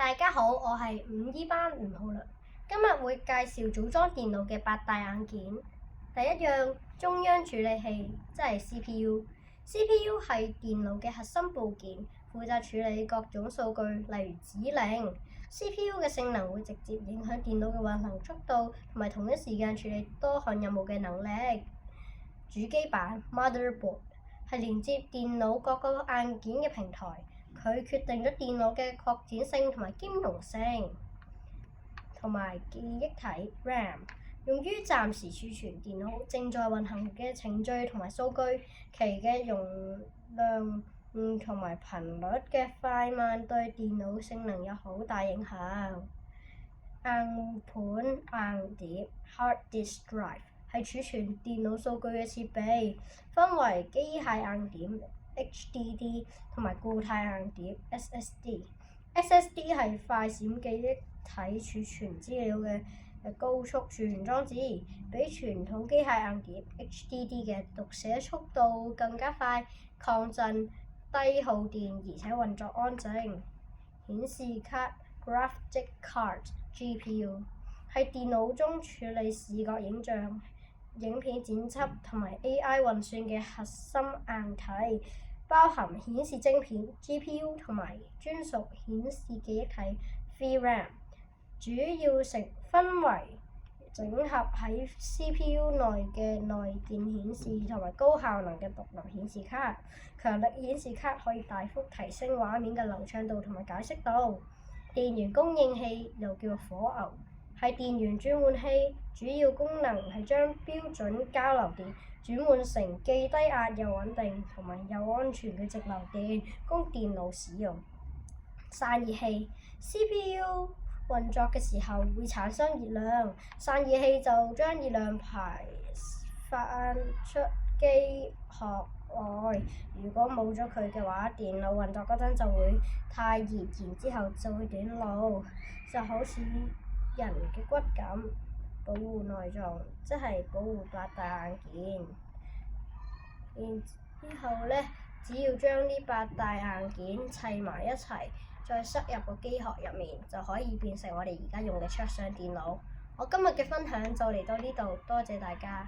大家好，我係5E班吳浩良，今日會介紹組裝電腦嘅8大硬件。第一樣，中央處理器，即係 CPU。CPU 係電腦嘅核心部件，負責處理各種數據，例如指令。CPU 嘅性能會直接影響電腦嘅運行速度，同埋同一時間處理多項任務嘅能力。主機板 （motherboard） 係連接電腦各個硬件嘅平台。佢決定咗電腦嘅擴展性同埋兼容性，同埋記憶體 RAM 用於暫時儲存電腦正在運行嘅程序同埋數據，其嘅容量同埋頻率嘅快慢對電腦性能有好大影響。硬盤硬碟 Hard Disk Drive 係儲存電腦數據嘅設備，分為機械硬碟HDD 同埋固態硬碟 SSD。SSD 係快閃記憶體儲存資料嘅高速儲存裝置，比傳統機械硬碟 HDD 嘅讀寫速度更加快、抗震、低耗電，而且運作安靜。顯示卡 Graphics Card GPU 係電腦中處理視覺影像、影片剪輯同埋 AI 運算嘅核心硬體，包含顯示晶片 GPU 同埋專屬顯示記憶體 VRAM， 主要分為整合喺 CPU 內嘅內建顯示同埋高效能嘅獨立顯示卡。強力顯示卡可以大幅提升畫面嘅流暢度同埋解析度。電源供應器又叫火牛，係電源轉換器，主要功能係將標準交流電轉換成既低壓又穩定同埋又安全嘅直流電，供電腦使用。散熱器 CPU 運作嘅時候會產生熱量，散熱器就將熱量排放出機殼外。如果冇咗佢嘅話，電腦運作嗰陣就會太熱，然之後就會短路，就好似人嘅骨咁。保護內臟，即係保護8大硬件。然之後呢，只要將呢8大硬件砌埋一齊，再塞入個機殼入面，就可以變成我哋而家用嘅桌上電腦。我今日嘅分享就嚟到呢度，多謝大家。